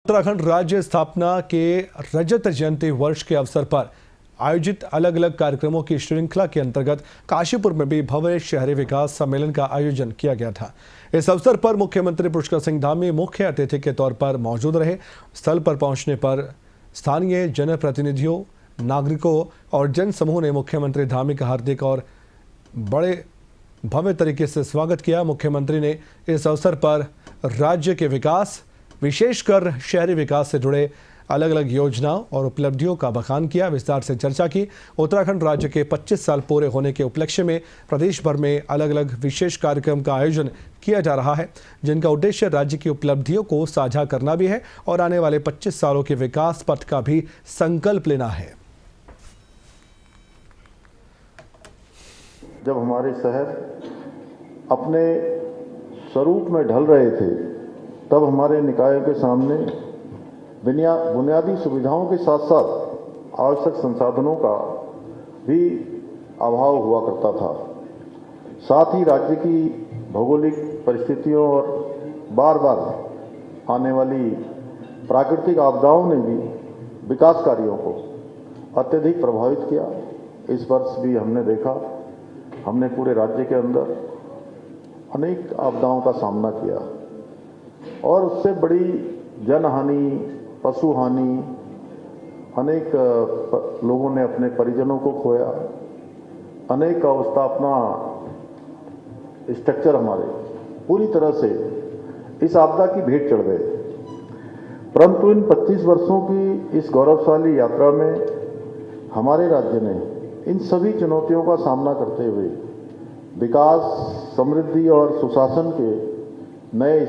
उत्तराखंड राज्य स्थापना के रजत जयंती वर्ष के अवसर पर आयोजित अलग अलग कार्यक्रमों की श्रृंखला के अंतर्गत काशीपुर में भी भव्य शहरी विकास सम्मेलन का आयोजन किया गया था। इस अवसर पर मुख्यमंत्री पुष्कर सिंह धामी मुख्य अतिथि के तौर पर मौजूद रहे। स्थल पर पहुंचने पर स्थानीय जनप्रतिनिधियों, नागरिकों और जन समूह ने मुख्यमंत्री धामी का हार्दिक और बड़े भव्य तरीके से स्वागत किया। मुख्यमंत्री ने इस अवसर पर राज्य के विकास, विशेषकर शहरी विकास से जुड़े अलग अलग योजनाओं और उपलब्धियों का बखान किया, विस्तार से चर्चा की। उत्तराखंड राज्य के 25 साल पूरे होने के उपलक्ष्य में प्रदेश भर में अलग अलग विशेष कार्यक्रम का आयोजन किया जा रहा है, जिनका उद्देश्य राज्य की उपलब्धियों को साझा करना भी है और आने वाले 25 सालों के विकास पथ का भी संकल्प लेना है। जब हमारे शहर अपने स्वरूप में ढल रहे थे, तब हमारे निकायों के सामने बुनियादी सुविधाओं के साथ साथ आवश्यक संसाधनों का भी अभाव हुआ करता था। साथ ही राज्य की भौगोलिक परिस्थितियों और बार बार आने वाली प्राकृतिक आपदाओं ने भी विकास कार्यों को अत्यधिक प्रभावित किया। इस वर्ष भी हमने देखा, हमने पूरे राज्य के अंदर अनेक आपदाओं का सामना किया और उससे बड़ी जनहानि, पशु हानि, अनेक लोगों ने अपने परिजनों को खोया, अनेक अवस्था अपना स्ट्रक्चर हमारे पूरी तरह से इस आपदा की भेंट चढ़ गए। परंतु इन 25 वर्षों की इस गौरवशाली यात्रा में हमारे राज्य ने इन सभी चुनौतियों का सामना करते हुए विकास, समृद्धि और सुशासन के नए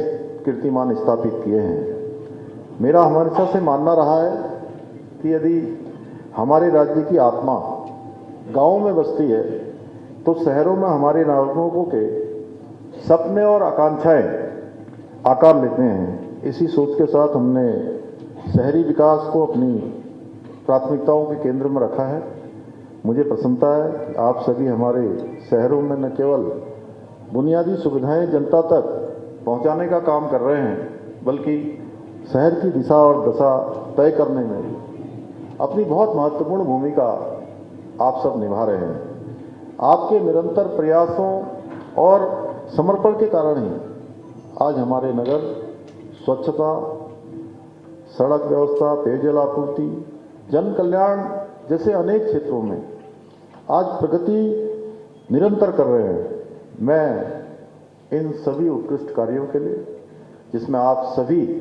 कीर्तिमान स्थापित किए हैं। मेरा हमेशा से मानना रहा है कि यदि हमारे राज्य की आत्मा गांवों में बसती है तो शहरों में हमारे नागरिकों के सपने और आकांक्षाएं आकार लेते हैं। इसी सोच के साथ हमने शहरी विकास को अपनी प्राथमिकताओं के केंद्र में रखा है। मुझे प्रसन्नता है कि आप सभी हमारे शहरों में न केवल बुनियादी सुविधाएं जनता तक पहुंचाने का काम कर रहे हैं, बल्कि शहर की दिशा और दशा तय करने में भी अपनी बहुत महत्वपूर्ण भूमिका आप सब निभा रहे हैं। आपके निरंतर प्रयासों और समर्पण के कारण ही आज हमारे नगर स्वच्छता, सड़क व्यवस्था, पेयजल आपूर्ति, जन कल्याण जैसे अनेक क्षेत्रों में आज प्रगति निरंतर कर रहे हैं। मैं इन सभी उत्कृष्ट कार्यों के लिए, जिसमें आप सभी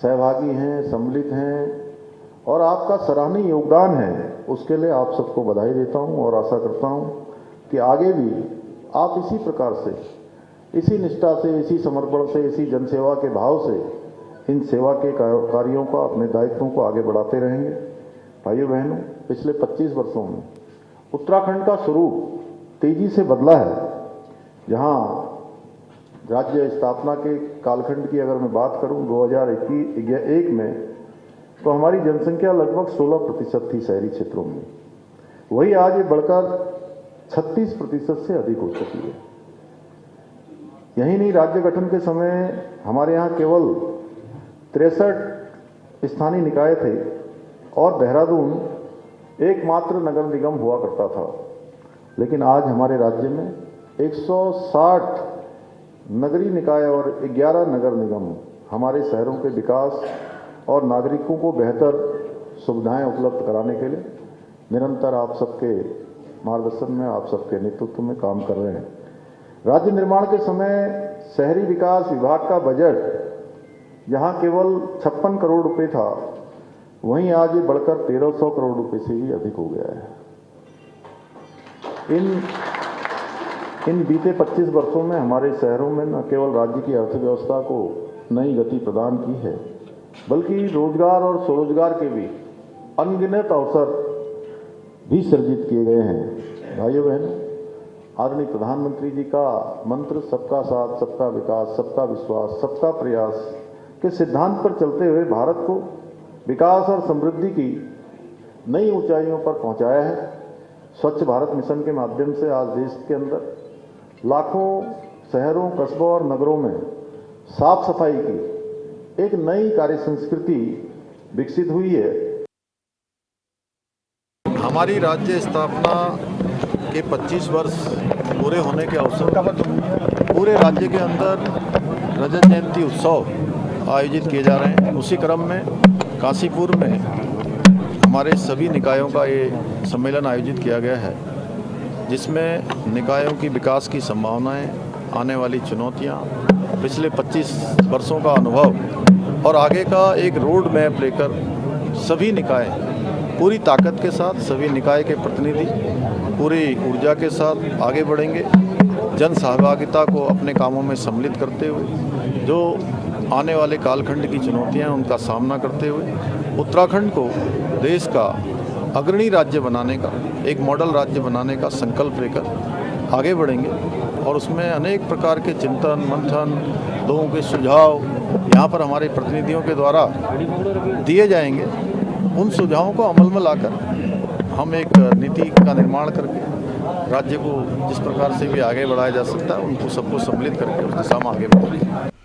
सहभागी हैं, सम्मिलित हैं और आपका सराहनीय योगदान है, उसके लिए आप सबको बधाई देता हूं और आशा करता हूं कि आगे भी आप इसी प्रकार से, इसी निष्ठा से, इसी समर्पण से, इसी जनसेवा के भाव से इन सेवा के कार्यों को, अपने दायित्वों को आगे बढ़ाते रहेंगे। भाइयों बहनों, पिछले 25 वर्षों में उत्तराखंड का स्वरूप तेजी से बदला है। जहां राज्य स्थापना के कालखंड की अगर मैं बात करूं 2001 में, तो हमारी जनसंख्या लगभग 16% थी शहरी क्षेत्रों में। वही आज ये बढ़कर 36% से अधिक हो चुकी है। यही नहीं, राज्य गठन के समय हमारे यहाँ केवल 63 स्थानीय निकाय थे और देहरादून एकमात्र नगर निगम हुआ करता था। लेकिन आज हमारे राज्य में 160 नगरीय निकाय और 11 नगर निगम हमारे शहरों के विकास और नागरिकों को बेहतर सुविधाएं उपलब्ध कराने के लिए निरंतर आप सबके मार्गदर्शन में, आप सबके नेतृत्व में काम कर रहे हैं। राज्य निर्माण के समय शहरी विकास विभाग का बजट जहां केवल 56 करोड़ रुपए था, वहीं आज ये बढ़कर 1300 करोड़ रुपए से भी अधिक हो गया है। इन बीते 25 वर्षों में हमारे शहरों में न केवल राज्य की अर्थव्यवस्था को नई गति प्रदान की है, बल्कि रोजगार और स्वरोजगार के भी अनगिनत अवसर भी सृजित किए गए हैं। भाइयों बहनों, आदरणीय प्रधानमंत्री जी का मंत्र सबका साथ, सबका विकास, सबका विश्वास, सबका प्रयास के सिद्धांत पर चलते हुए भारत को विकास और समृद्धि की नई ऊंचाइयों पर पहुंचाया है। स्वच्छ भारत मिशन के माध्यम से आज देश के अंदर लाखों शहरों, कस्बों और नगरों में साफ सफाई की एक नई कार्य संस्कृति विकसित हुई है। हमारी राज्य स्थापना के 25 वर्ष पूरे होने के अवसर पर पूरे राज्य के अंदर रजत जयंती उत्सव आयोजित किए जा रहे हैं। उसी क्रम में काशीपुर में हमारे सभी निकायों का ये सम्मेलन आयोजित किया गया है, जिसमें निकायों की विकास की संभावनाएं, आने वाली चुनौतियां, पिछले 25 वर्षों का अनुभव और आगे का एक रोड मैप लेकर सभी निकाय पूरी ताकत के साथ, सभी निकाय के प्रतिनिधि पूरी ऊर्जा के साथ आगे बढ़ेंगे। जन सहभागिता को अपने कामों में सम्मिलित करते हुए जो आने वाले कालखंड की चुनौतियां उनका सामना करते हुए उत्तराखंड को देश का अग्रणी राज्य बनाने का, एक मॉडल राज्य बनाने का संकल्प लेकर आगे बढ़ेंगे। और उसमें अनेक प्रकार के चिंतन मंथन, लोगों के सुझाव यहाँ पर हमारे प्रतिनिधियों के द्वारा दिए जाएंगे। उन सुझावों को अमल में लाकर हम एक नीति का निर्माण करके राज्य को जिस प्रकार से भी आगे बढ़ाया जा सकता है, उनको सबको सम्मिलित करके उस दिशा में आगे बढ़ेंगे।